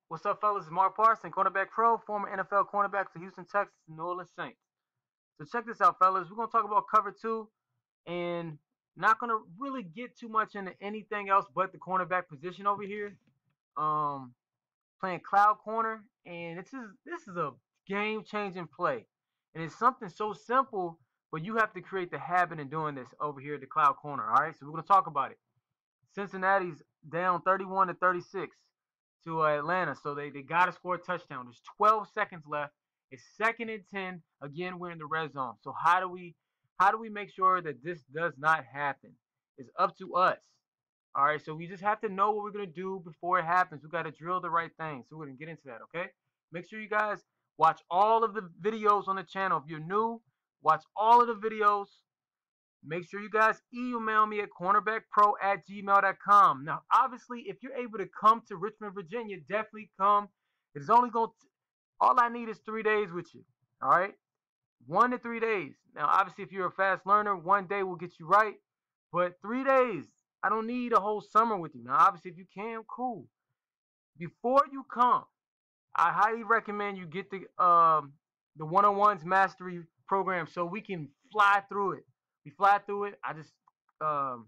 What's up, fellas? It's Mark Parson, cornerback pro, former NFL cornerback for Houston, Texas, and New Orleans Saints. So check this out, fellas. We're gonna talk about cover two, and not gonna really get too much into anything else but the cornerback position over here. Um, Playing cloud corner, and this is a game-changing play, and it's something so simple, but you have to create the habit in doing this over here at the cloud corner. All right, so we're gonna talk about it. Cincinnati's down 31-36 to Atlanta, so they got to score a touchdown. There's 12 seconds left. It's 2nd and 10. Again, we're in the red zone. So how do we make sure that this does not happen? It's up to us. All right, so we just have to know what we're gonna do before it happens. We got to drill the right thing. So we're gonna get into that. Okay. Make sure you guys watch all of the videos on the channel. If you're new, watch all of the videos. Make sure you guys email me at cornerbackpro@gmail.com. Now, obviously, if you're able to come to Richmond, Virginia, definitely come. It's only going to, all I need is 3 days with you. All right? 1 to 3 days. Now, obviously, if you're a fast learner, 1 day will get you right. But 3 days, I don't need a whole summer with you. Now, obviously, if you can, cool. Before you come, I highly recommend you get the one-on-ones mastery program so we can fly through it. We fly through it. Um,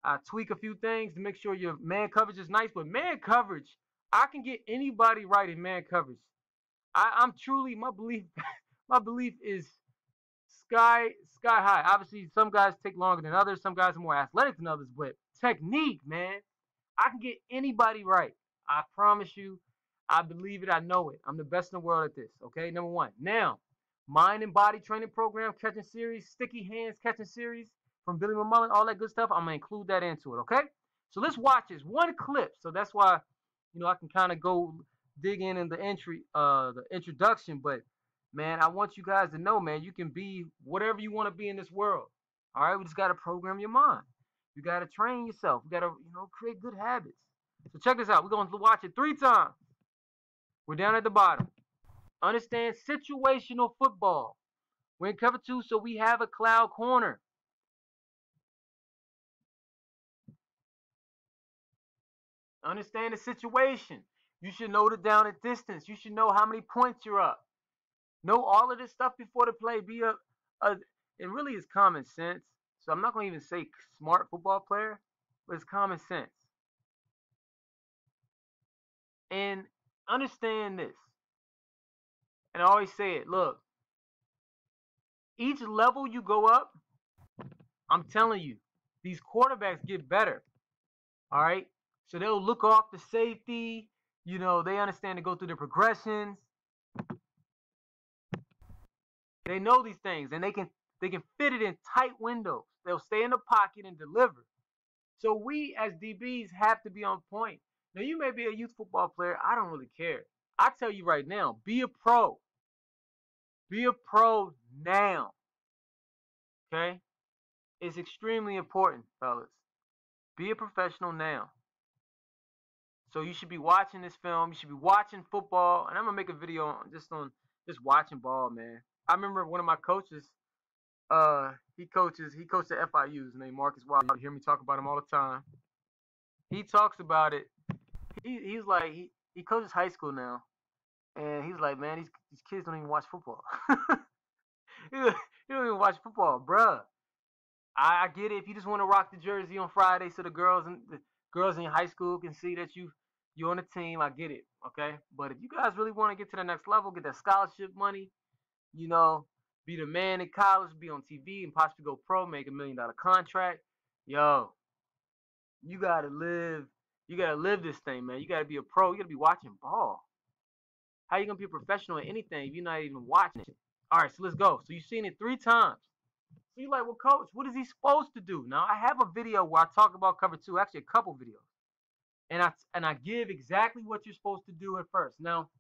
I tweak a few things to make sure your man coverage is nice, but man coverage, I can get anybody right in man coverage. I'm truly my belief. My belief is sky high. Obviously, some guys take longer than others. Some guys are more athletic than others, but technique, man, I can get anybody right. I promise you. I believe it. I know it. I'm the best in the world at this. Okay, number one. Now, mind and body training program, catching series, sticky hands catching series from Billy McMullen, all that good stuff. I'm gonna include that into it. Okay. So let's watch this one clip. So that's why, I can kind of go dig in the introduction. But man, I want you guys to know, man, you can be whatever you want to be in this world. All right. We just gotta program your mind. You gotta train yourself. You gotta, create good habits. So check this out. We're gonna watch it 3 times. We're down at the bottom. Understand situational football. We're in cover two, so we have a cloud corner. Understand the situation. You should know the down and distance. You should know how many points you're up. Know all of this stuff before the play. It really is common sense. So I'm not going to even say smart football player, but it's common sense. And understand this. And I always say it, look, each level you go up, I'm telling you, these quarterbacks get better. All right. So they'll look off the safety. They understand to go through the progressions. They know these things, and they can fit it in tight windows. They'll stay in the pocket and deliver. So we as DBs have to be on point. Now you may be a youth football player. I don't really care. I tell you right now, be a pro. Be a pro now. Okay? It's extremely important, fellas. Be a professional now. So you should be watching this film. You should be watching football. And I'm going to make a video on just watching ball, man. I remember one of my coaches, he coached at FIU. His name Marcus Wild. You hear me talk about him all the time. He talks about it. He's like, he coaches high school now. And he's like, man, these kids don't even watch football. He don't even watch football, bruh. I get it. If you just want to rock the jersey on Friday so the girls in high school can see that you're on the team, I get it. Okay? But if you guys really want to get to the next level, get that scholarship money, be the man in college, be on TV, and possibly go pro, make $1 million contract, yo, you gotta live this thing, man. You gotta be a pro. You gotta be watching ball. How you gonna be a professional at anything if you're not even watching it? All right, so let's go. So you've seen it 3 times. So you're like, well, coach, what is he supposed to do? Now, I have a video where I talk about cover two, actually a couple videos. And I give exactly what you're supposed to do at first. Now,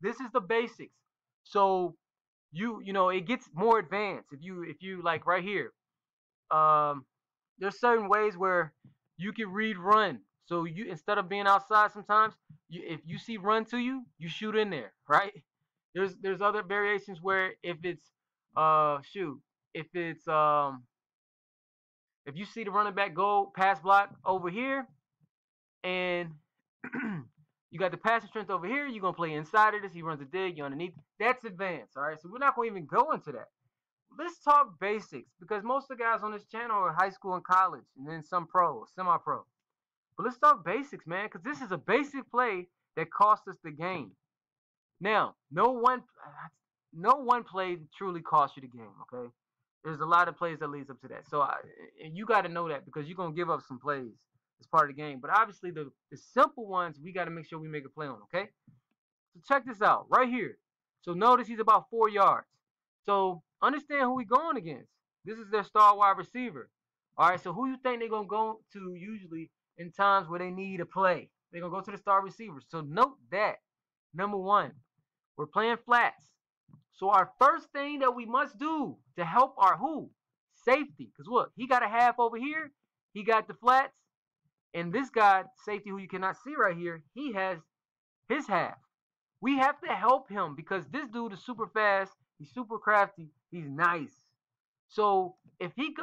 this is the basics. So it gets more advanced. If you like right here, there's certain ways where you can read run. So you, instead of being outside sometimes, if you see run to you, you shoot in there, right? There's other variations where if it's if you see the running back go pass block over here, and You got the passing strength over here. You're going to play inside of this. He runs a dig. You're underneath. That's advanced, all right? So we're not going to even go into that. Let's talk basics because most of the guys on this channel are high school and college and then some pro, semi-pro. But let's talk basics, man, because this is a basic play that cost us the game. Now, no one play truly costs you the game, okay? There's a lot of plays that leads up to that. So you got to know that because you're going to give up some plays as part of the game. But obviously, the simple ones, we got to make sure we make a play on, okay? So check this out right here. So notice he's about 4 yards. So understand who we're going against. This is their star wide receiver. All right, so who you think they're going to go to usually in times where they need a play? They're going to go to the star receiver. So note that. Number one, we're playing flats. So our first thing that we must do to help our who? Safety. Because look, he got a half over here. He got the flats. And this guy, safety, who you cannot see right here, he has his half. We have to help him because this dude is super fast. He's super crafty. He's nice. So if he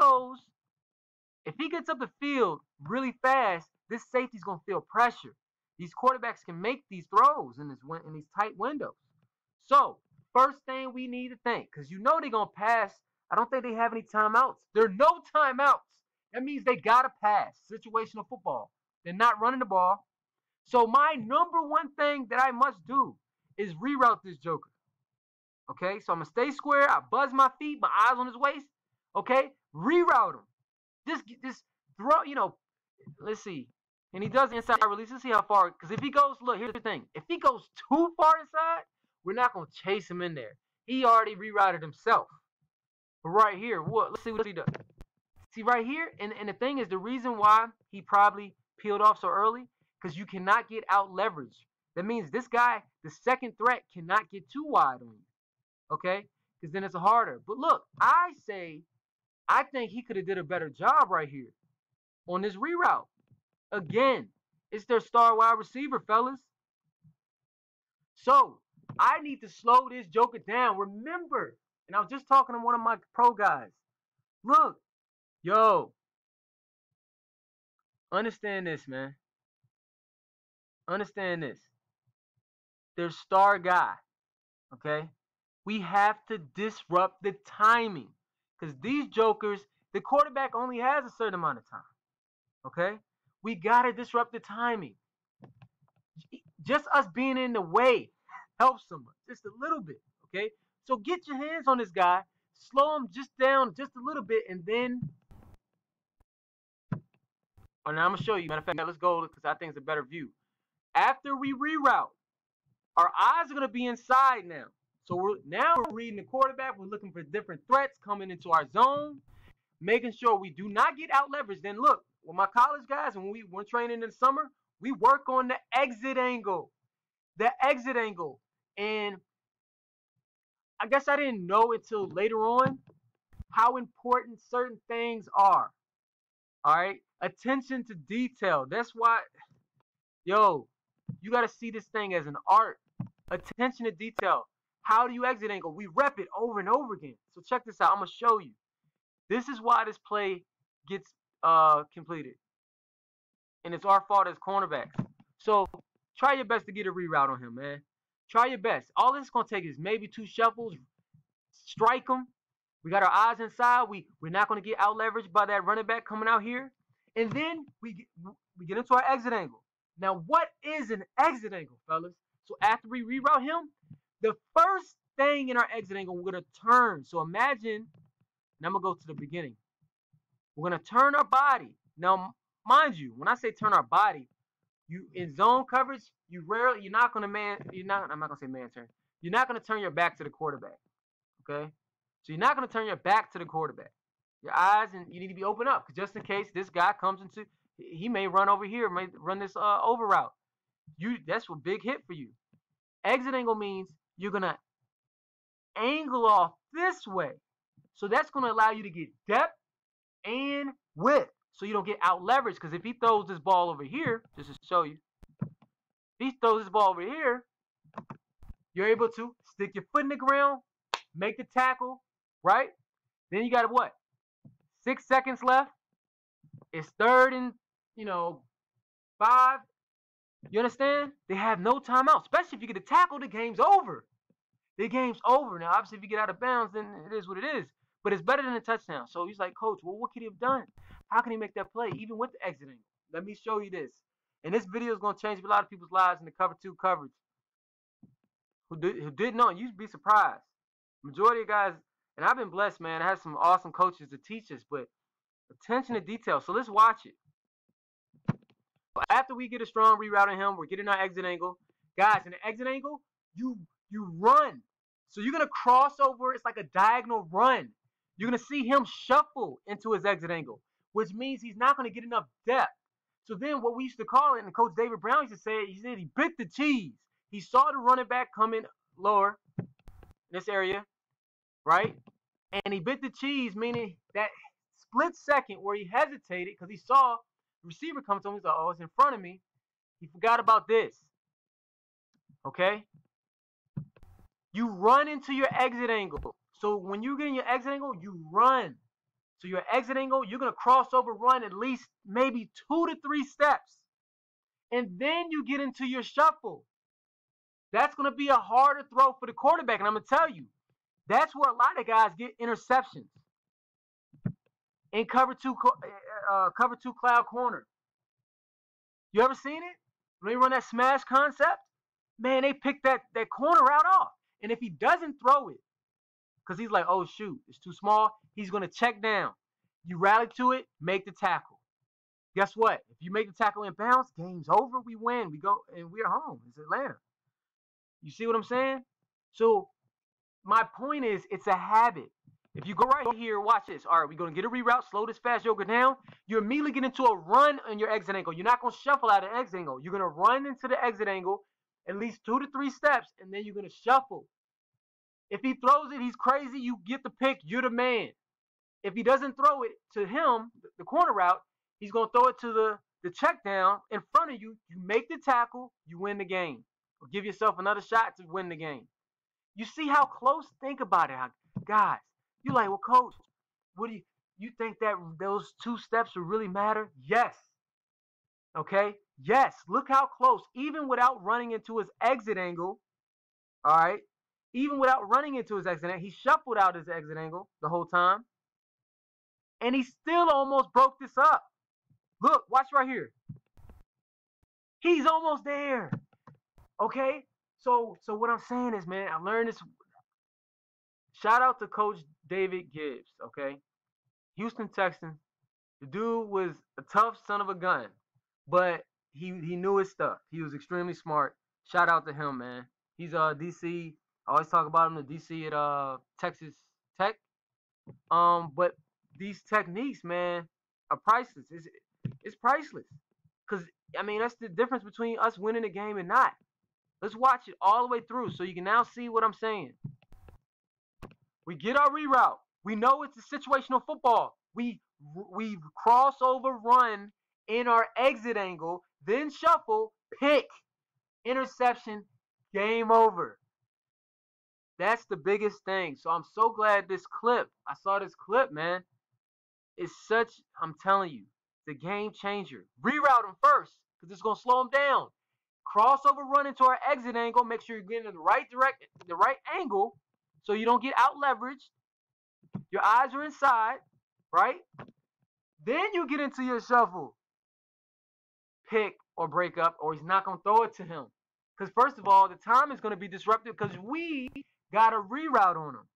gets up the field really fast, this safety's going to feel pressure. These quarterbacks can make these throws in these tight windows. So first thing we need to think, because you know they're going to pass. I don't think they have any timeouts. There are no timeouts. That means they got to pass. Situational football. They're not running the ball. So my number one thing that I must do is reroute this joker. Okay, so I'm going to stay square. I buzz my feet, my eyes on his waist. Okay, reroute him. Just throw, let's see. And he does inside release. Let's see how far. Because if he goes, look, here's the thing. If he goes too far inside, we're not going to chase him in there. He already rerouted himself. But right here, let's see what he does. See right here, and the thing is, the reason why he probably peeled off so early, because you cannot get out leverage. That means this guy, the second threat, cannot get too wide on you. Okay? Because then it's harder. But look, I think he could have did a better job right here on this reroute. Again, it's their star wide receiver, fellas. So I need to slow this joker down. Remember, and I was just talking to one of my pro guys. Look, yo, understand this, man. Understand this. Their star guy, okay? We have to disrupt the timing because these jokers, the quarterback only has a certain amount of time, okay? We got to disrupt the timing. Just us being in the way helps someone just a little bit, okay? So get your hands on this guy, slow him just down just a little bit, and then, oh, now I'm going to show you. Matter of fact, let's go because I think it's a better view. After we reroute, our eyes are going to be inside now. So we're reading the quarterback. We're looking for different threats coming into our zone, making sure we do not get out leveraged. Then look, with my college guys, when we're training in the summer, we work on the exit angle. The exit angle. And I guess I didn't know until later on how important certain things are. All right? Attention to detail. That's why, yo, you got to see this thing as an art. Attention to detail. How do you exit angle? We rep it over and over again. So check this out. I'm going to show you. This is why this play gets completed. And it's our fault as cornerbacks. So try your best to get a reroute on him, man. Try your best. All this is going to take is maybe 2 shuffles. Strike him. We got our eyes inside. We're not going to get out leveraged by that running back coming out here. And then we get into our exit angle. Now, what is an exit angle, fellas? So after we reroute him, the first thing in our exit angle, we're going to turn. So imagine, and I'm going to go to the beginning. We're going to turn our body. Now, mind you, when I say turn our body, you in zone coverage, you're not going to I'm not going to say man turn. You're not going to turn your back to the quarterback. Okay? So you're not going to turn your back to the quarterback. Your eyes, and you need to be open up. Just in case this guy comes into, he may run over here, may run this over route. That's a big hit for you. Exit angle means you're going to angle off this way. So that's going to allow you to get depth and width. So you don't get out leverage. Because if he throws this ball over here, just to show you, if he throws this ball over here, you're able to stick your foot in the ground, make the tackle, right? Then you got what? 6 seconds left. It's 3rd and, 5. You understand? They have no timeout, especially if you get a tackle, the game's over. The game's over. Now, obviously, if you get out of bounds, then it is what it is. But it's better than a touchdown. So he's like, Coach, well, what could he have done? How can he make that play, even with the exit angle? Let me show you this. And this video is going to change a lot of people's lives in the cover 2 coverage who didn't know. You'd be surprised. Majority of guys, and I've been blessed, man. I had some awesome coaches to teach us, but attention to detail. So let's watch it. After we get a strong reroute on him, we're getting our exit angle. Guys, in the exit angle, you run. So you're going to cross over. It's like a diagonal run. You're going to see him shuffle into his exit angle, which means he's not going to get enough depth. So then what we used to call it, and Coach David Brown used to say it, he said he bit the cheese. He saw the running back coming lower in this area, right? And he bit the cheese, meaning that split second where he hesitated because he saw the receiver come to him. He's like, oh, it's in front of me. He forgot about this. Okay? You run into your exit angle. So when you get in your exit angle, you run. So your exit angle, you're going to cross over, run at least maybe 2 to 3 steps. And then you get into your shuffle. That's going to be a harder throw for the quarterback. And I'm going to tell you, that's where a lot of guys get interceptions. In cover 2 cloud corner. You ever seen it? When they run that smash concept, man, they pick that corner route off. And if he doesn't throw it, because he's like, oh, shoot, it's too small, he's going to check down. You rally to it, make the tackle. Guess what? If you make the tackle in bounds, game's over, we win. We go, and we're home. It's Atlanta. You see what I'm saying? So my point is, it's a habit. If you go right here, watch this. All right, we're going to get a reroute, slow this fast yoga down. You immediately get into a run on your exit angle. You're not going to shuffle out of exit angle. You're going to run into the exit angle at least 2 to 3 steps, and then you're going to shuffle. If he throws it, he's crazy. You get the pick. You're the man. If he doesn't throw it to him, the corner route, he's going to throw it to the check down in front of you. You make the tackle. You win the game. Or give yourself another shot to win the game. You see how close? Think about it, guys. You're like, well, Coach, what do you think that those 2 steps would really matter? Yes. Okay? Yes. Look how close. Even without running into his exit angle, all right? Even without running into his exit angle, he shuffled out his exit angle the whole time. And he still almost broke this up. Look, watch right here. He's almost there. Okay? So what I'm saying is, man, I learned this. Shout out to Coach David Gibbs, okay? Houston Texans. The dude was a tough son of a gun, but he knew his stuff. He was extremely smart. Shout out to him, man. He's DC. I always talk about him, the DC at Texas Tech. But these techniques, man, are priceless. It's priceless. Because, I mean, that's the difference between us winning the game and not. Let's watch it all the way through so you can now see what I'm saying. We get our reroute. We know it's a situational football. We crossover run in our exit angle, then shuffle, pick, interception, game over. That's the biggest thing. So I'm so glad I saw this clip, man. It's such, I'm telling you, the game changer. Reroute him first because it's going to slow him down. Crossover run into our exit angle. Make sure you're getting in the right angle so you don't get out leveraged. Your eyes are inside, right? Then you get into your shuffle. Pick or break up, or he's not going to throw it to him. Because first of all, the time is going to be disrupted because we got a reroute on him,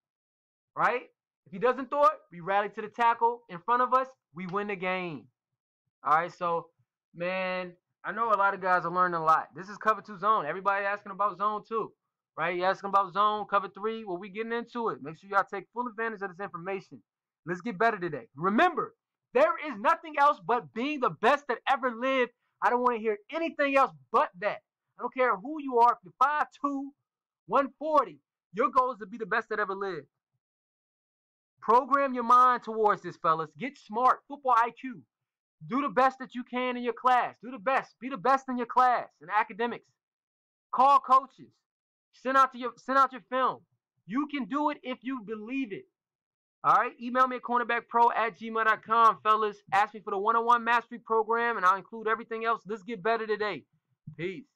right? If he doesn't throw it, we rally to the tackle in front of us. We win the game. All right, so, man, I know a lot of guys are learning a lot. This is cover 2 zone. Everybody asking about zone 2, right? You asking about zone, cover 3. Well, we getting into it. Make sure y'all take full advantage of this information. Let's get better today. Remember, there is nothing else but being the best that ever lived. I don't want to hear anything else but that. I don't care who you are. If you're 5'2", 140, your goal is to be the best that ever lived. Program your mind towards this, fellas. Get smart. Football IQ. Do the best that you can in your class. Do the best. Be the best in your class in academics. Call coaches. Send out your film. You can do it if you believe it. All right? Email me at cornerbackpro@gmail.com, fellas. Ask me for the one-on-one mastery program, and I'll include everything else. Let's get better today. Peace.